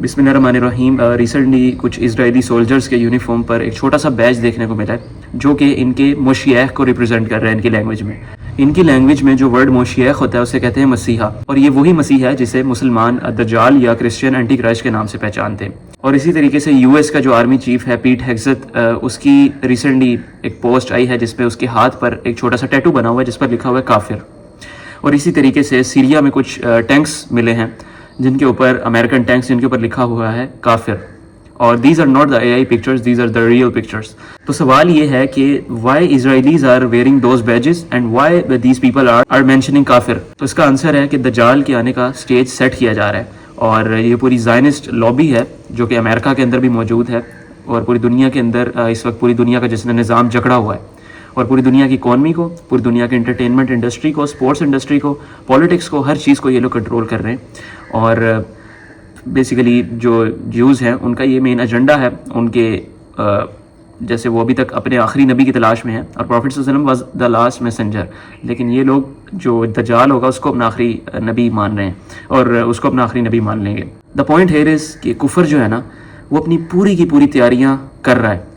बिस्मिल्लाहिर्रहमानिर्रहीम। रिसेंटली कुछ Israeli soldiers के यूनिफॉर्म पर एक छोटा सा बैज देखने को मिला है जो कि इनके मोशियख को रिप्रेजेंट कर रहा है। इनकी लैंग्वेज में जो वर्ड मोशियख होता है उसे कहते हैं मसीहा, और ये वही मसीहा है जिसे मुसलमान दज्जाल या क्रिश्चियन एंटी क्राइस्ट के नाम से पहचानते हैं। और इसी तरीके से यूएस का जो आर्मी चीफ है पीट हेग्सेथ, उसकी रिसेंटली एक पोस्ट आई है जिसपे उसके हाथ पर एक छोटा सा टैटू बना हुआ है जिस पर लिखा हुआ है काफिर। और इसी तरीके से सीरिया में कुछ टैंक्स मिले हैं जिनके ऊपर, अमेरिकन टैंक्स जिनके ऊपर लिखा हुआ है काफिर। और these are not the AI pictures, these are the real pictures. तो सवाल ये है कि why Israelis are wearing those badges and why these people are mentioning काफिर। तो इसका आंसर है कि दज्जाल के आने का स्टेज सेट किया जा रहा है, और ये पूरी ज़ायनिस्ट लॉबी है जो कि अमेरिका के अंदर भी मौजूद है और पूरी दुनिया के अंदर इस वक्त पूरी दुनिया का जिसने निज़ाम जकड़ा हुआ है, और पूरी दुनिया की इकॉनमी को, पूरी दुनिया के एंटरटेनमेंट इंडस्ट्री को, स्पोर्ट्स इंडस्ट्री को, पॉलिटिक्स को, हर चीज़ को ये लोग कंट्रोल कर रहे हैं। और बेसिकली जो ज्यूज़ हैं उनका ये मेन एजेंडा है उनके, जैसे वो अभी तक अपने आखिरी नबी की तलाश में है और प्रॉफिट सल्लल्लाहु अलैहि वसल्लम वाज द लास्ट मैसेंजर, लेकिन ये लोग जो दज्जाल होगा उसको अपना आखिरी नबी मान रहे हैं और उसको अपना आखिरी नबी मान लेंगे। द पॉइंट हेयर इज़ कि कुफर जो है ना वो अपनी पूरी की पूरी तैयारियाँ कर रहा है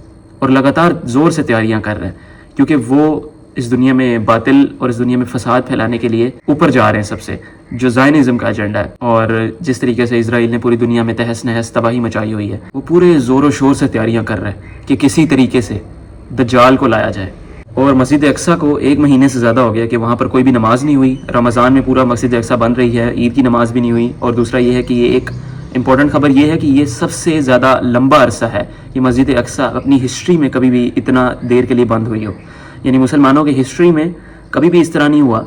और लगातार ज़ोर से तैयारियाँ कर रहा है, क्योंकि वो इस दुनिया में बातिल और इस दुनिया में फसाद फैलाने के लिए ऊपर जा रहे हैं सबसे, जो ज़ायनिज़्म का एजेंडा है। और जिस तरीके से इजराइल ने पूरी दुनिया में तहस नहस तबाही मचाई हुई है, वो पूरे ज़ोर शोर से तैयारियां कर रहा है कि किसी तरीके से दज्जाल को लाया जाए। और मस्जिद अक्सा को 1 महीने से ज़्यादा हो गया कि वहाँ पर कोई भी नमाज़ नहीं हुई। रमज़ान में पूरा मस्जिद अक्सा बंद रही है, ईद की नमाज़ भी नहीं हुई। और दूसरा ये है कि ये एक इंपॉर्टेंट खबर ये है कि ये सबसे ज़्यादा लंबा अरसा है कि मस्जिद अक्सा अपनी हिस्ट्री में कभी भी इतना देर के लिए बंद हुई हो। यानी मुसलमानों की हिस्ट्री में कभी भी इस तरह नहीं हुआ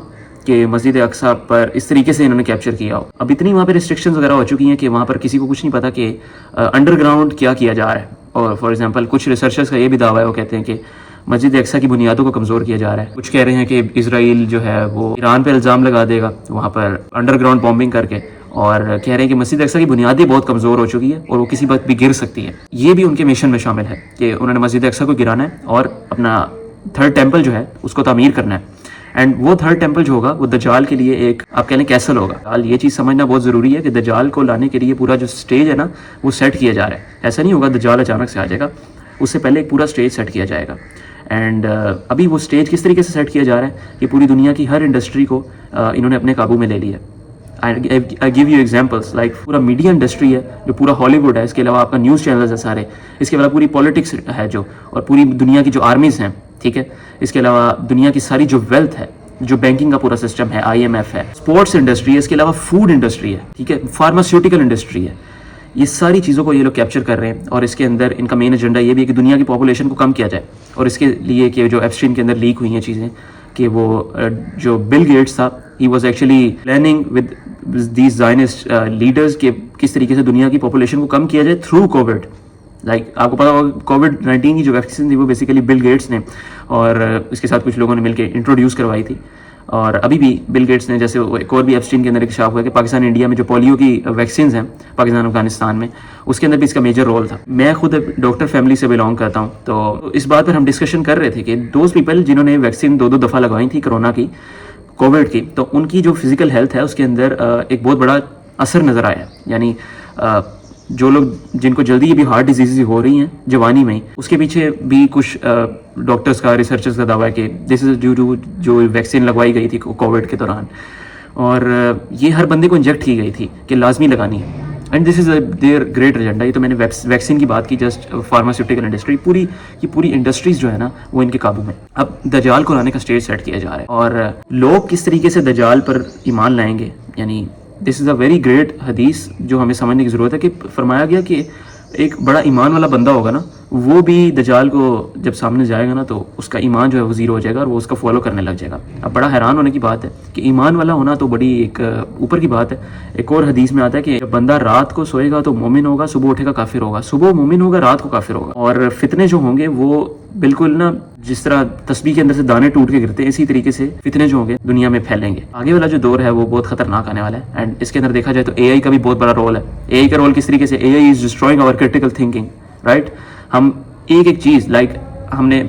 कि मस्जिद अक्सा पर इस तरीके से इन्होंने कैप्चर किया हो। अब इतनी वहाँ पर रिस्ट्रिक्शंस वगैरह हो चुकी हैं कि वहाँ पर किसी को कुछ नहीं पता कि अंडरग्राउंड क्या किया जा रहा है। और फॉर एग्जांपल कुछ रिसर्चर्स का ये भी दावा है, वो कहते हैं कि मस्जिद अक्सा की बुनियादों को कमज़ोर किया जा रहा है। कुछ कह रहे हैं कि इजराइल जो है वो ईरान पर इल्ज़ाम लगा देगा वहाँ पर अंडरग्राउंड बॉम्बिंग करके, और कह रहे हैं कि मस्जिद अक्सा की बुनियादें बहुत कमज़ोर हो चुकी है और वो किसी वक्त भी गिर सकती है। ये भी उनके मिशन में शामिल है कि उन्होंने मस्जिद अक्सा को गिराना है और अपना थर्ड टेम्पल जो है उसको तामीर करना है। एंड वो थर्ड टेम्पल जो होगा वो दज्जाल के लिए एक, आप कह लें, कैसल होगा। ये चीज़ समझना बहुत ज़रूरी है कि दज्जाल को लाने के लिए पूरा जो स्टेज है ना वो सेट किया जा रहा है। ऐसा नहीं होगा दज्जाल अचानक से आ जाएगा, उससे पहले एक पूरा स्टेज सेट किया जाएगा। एंड अभी वो स्टेज किस तरीके से सेट किया जा रहा है कि पूरी दुनिया की हर इंडस्ट्री को इन्होंने अपने काबू में ले लिया। I give you examples, like पूरा मीडिया इंडस्ट्री है जो पूरा हॉलीवुड है, इसके अलावा आपका न्यूज़ चैनल्स है सारे, इसके अलावा पूरी पॉलिटिक्स है जो, और पूरी दुनिया की जो आर्मीज़ हैं, ठीक है, इसके अलावा दुनिया की सारी जो वेल्थ है, जो बैंकिंग का पूरा सिस्टम है, IMF है, स्पोर्ट्स इंडस्ट्री है, इसके अलावा फूड इंडस्ट्री है, ठीक है, फार्मास्यूटिकल इंडस्ट्री है। ये सारी चीज़ों को ये लोग कैप्चर कर रहे हैं और इसके अंदर इनका मेन एजेंडा ये भी है कि दुनिया की पॉपुलेशन को कम किया जाए। और इसके लिए कि जो एप्स्टीन के अंदर लीक हुई हैं चीज़ें, कि वो जो बिल गेट्स था, he was actually planning with these Zionist leaders के किस तरीके से दुनिया की पॉपुलेशन को कम किया जाए थ्रू कोविड। लाइक आपको पता होगा कोविड-19 की जो वैक्सीन थी वो बेसिकली बिल गेट्स ने और इसके साथ कुछ लोगों ने मिलकर इंट्रोड्यूस करवाई थी। और अभी भी बिल गेट्स ने, जैसे एक और भी एप्स्टीन के अंदर इंकशाफ हुआ कि पाकिस्तान इंडिया में जो पोलियो की वैक्सीन हैं पाकिस्तान अफगानिस्तान में, उसके अंदर भी इसका मेजर रोल था। मैं खुद डॉक्टर फैमिली से बिलोंग करता हूँ, तो इस बात पर हम डिस्कशन कर रहे थे कि दोज पीपल जिन्होंने वैक्सीन 2-2 दफ़ा लगवाई थी कोरोना की, कोविड की, तो उनकी जो फिजिकल हेल्थ है उसके अंदर एक बहुत बड़ा असर नज़र आया। यानी जो लोग जिनको जल्दी ये भी हार्ट डिजीज़ हो रही हैं जवानी में, उसके पीछे भी कुछ डॉक्टर्स का, रिसर्चर्स का दावा है कि दिस इज़ ड्यू टू जो वैक्सीन लगवाई गई थी कोविड के दौरान, और ये हर बंदे को इंजेक्ट की गई थी कि लाजमी लगानी है। And this is their great agenda. ये तो मैंने वैक्सीन की बात की, जस्ट फार्मास्यूटिकल इंडस्ट्री, पूरी इंडस्ट्रीज़ जो है ना वो इनके काबू में। अब दज्जाल को लाने का स्टेज सेट किया जा रहा है और लोग किस तरीके से दज्जाल पर ईमान लाएंगे, यानी this is a very great हदीस जो हमें समझने की ज़रूरत है कि फरमाया गया कि एक बड़ा ईमान वाला बंदा होगा ना, वो भी दज्जाल को जब सामने जाएगा ना तो उसका ईमान जो है वो ज़ीरो हो जाएगा और वो उसका फॉलो करने लग जाएगा। अब बड़ा हैरान होने की बात है कि ईमान वाला होना तो बड़ी एक ऊपर की बात है। एक और हदीस में आता है कि जब बंदा रात को सोएगा तो मोमिन होगा, सुबह उठेगा काफिर होगा, सुबह मोमिन होगा, रात को काफिर होगा। और फितने जो होंगे वो बिल्कुल ना, जिस तरह तस्बीह के अंदर से दाने टूट के गिरते हैं, इसी तरीके से फितने जो होंगे दुनिया में फैलेंगे। आगे वाला जो दौर है वो बहुत खतरनाक आने वाला है। एंड इसके अंदर देखा जाए तो AI का भी बहुत बड़ा रोल है। AI का रोल किस तरीके से, AI is destroying our critical thinking, right. हम एक चीज़, लाइक हमने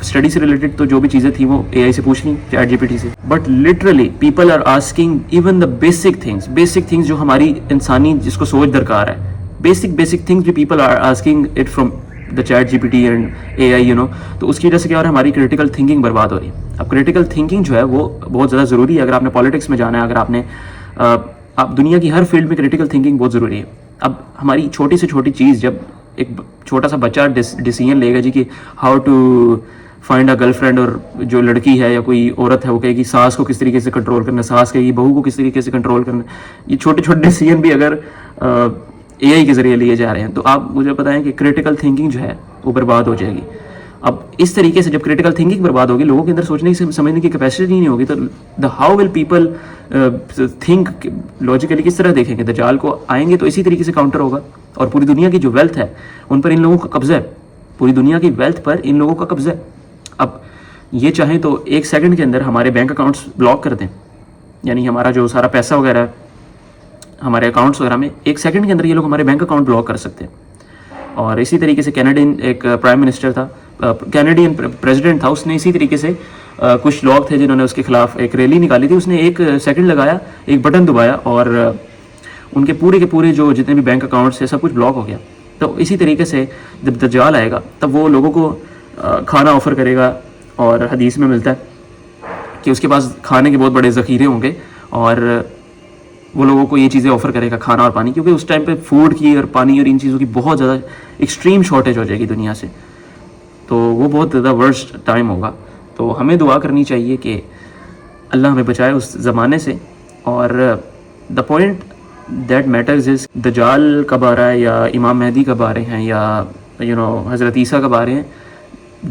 स्टडी से रिलेटेड तो जो भी चीज़ें थी वो AI से पूछ ली, ChatGPT से, but literally people are asking even the basic things जो हमारी इंसानी जिसको सोच दरकार है, basic things بھی people are asking it from the chat GPT and AI, you know. تو اس کی وجہ سے کیا ہو رہا ہے, ہماری کریٹیکل تھنکنگ برباد ہو رہی ہے. اب کریٹیکل تھنکنگ جو ہے وہ بہت زیادہ ضروری ہے. اگر آپ نے پالیٹکس میں جانا ہے, اگر آپ دنیا کی ہر فیلڈ میں کریٹیکل تھنکنگ بہت ضروری ہے. اب ہماری چھوٹی سے چھوٹی چیز, جب ایک چھوٹا سا بچہ ڈیسیژن لے گا جی کہ how to find a girlfriend, اور جو لڑکی ہے یا کوئی عورت ہے وہ کہے گی ساس کو کس طریقے سے کنٹرول کرنا, ساس کہے گی بہو کو کس طریقے سے کنٹرول کرنا, یہ چھوٹے چھوٹے ڈیسیژن بھی اگر اے آئی کے ذریعے لیے جا رہے ہیں, تو آپ مجھے بتائیں کہ کریٹیکل تھنکنگ جو ہے وہ برباد ہو جائے گی. اب اس طریقے سے جب کریٹیکل تھنکنگ برباد ہوگی, لوگوں کے اندر سوچنے کی سمجھنے کی کیپیسٹی نہیں ہوگی, تو how will people think logically, کس طرح دیکھیں گے دجال کو. آئیں گے تو اسی طریقے سے کاؤنٹر ہوگا, اور پوری دنیا کی جو ویلتھ ہے ان پر ان لوگوں کا قبضہ ہے, پوری دنیا کی ویلتھ پر ان لوگوں کا قبضہ ہے. اب یہ چاہیں تو ایک سیکنڈ کے اندر ہمارے بینک اکاؤنٹس بلاک کر دیں, یعنی ہمارا جو سارا پیسہ وغیرہ ہے ہمارے اکاؤنٹس وغیرہ میں ایک سیکنڈ کے اندر یہ لوگ ہمارے بینک اکاؤنٹ بلاک کر سکتے ہیں. اور اسی طریقے سے کینیڈین ایک پرائم منسٹر تھا, کینیڈین پریزیڈنٹ تھا, اس نے اسی طریقے سے کچھ لوگ تھے جنہوں نے اس کے خلاف ایک ریلی نکالی تھی. اس نے ایک سیکنڈ لگایا, ایک بٹن دبایا, اور ان کے پورے جو جتنے بھی بینک اکاؤنٹس ہیں سب کچھ بلاک ہو گیا. تو اسی طریقے سے جب دجال آئے گا تب وہ لوگوں کو کھانا آفر کرے گا, اور حدیث میں ملتا ہے کہ اس کے پاس کھانے کے بہت بڑے ذخیرے ہوں گے, اور وہ لوگوں کو یہ چیزیں آفر کرے گا, کھانا اور پانی, کیونکہ اس ٹائم پہ فوڈ کی اور پانی اور ان چیزوں کی بہت زیادہ ایکسٹریم شارٹیج ہو جائے گی دنیا سے. تو وہ بہت زیادہ ورسٹ ٹائم ہوگا. تو ہمیں دعا کرنی چاہیے کہ اللہ ہمیں بچائے اس زمانے سے. اور دا پوائنٹ دیٹ میٹرز از دجال کب آ رہا ہے, یا امام مہدی کب آ رہے ہیں, یا حضرت عیسیٰ کب آ رہے ہیں,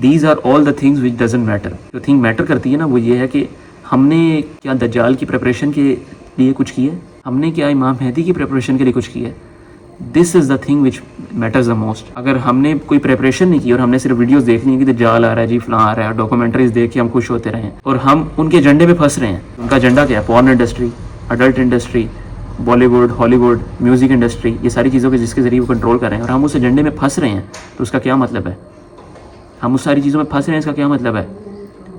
these are all the things which doesn't matter. جو تھنگ میٹر کرتی ہے نا وہ یہ ہے کہ ہم نے کیا دجال کی پریپریشن کے لیے کچھ کیا ہے, ہم نے کیا امام مہدی کی پریپریشن کے لیے کچھ کیا ہے. This is the thing which matters the most. اگر ہم نے کوئی پریپریشن نہیں کی اور ہم نے صرف ویڈیوز دیکھنی ہے کہ دجال آ رہا ہے جی فلاں آ رہا ہے, ڈاکومنٹریز دیکھ کے ہم خوش ہوتے رہے ہیں, اور ہم ان کے ایجنڈے پہ پھنس رہے ہیں. ان کا ایجنڈا کیا ہے, porn industry, adult industry, Bollywood, Hollywood, music industry, یہ ساری چیزوں کے جس کے ذریعے وہ کنٹرول کر رہے ہیں, اور ہم اس ایجنڈے میں پھنس رہے ہیں. تو اس کا کیا مطلب ہے, ہم اس ساری چیزوں میں پھنس رہے ہیں, اس کا کیا مطلب ہے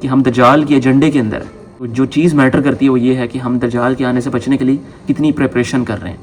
کہ ہم دجال کے ایجنڈے کے اندر ہیں. جو چیز میٹر کرتی ہے وہ یہ ہے کہ ہم دجال کے آنے سے بچنے کے لیے کتنی پریپریشن کر رہے ہیں.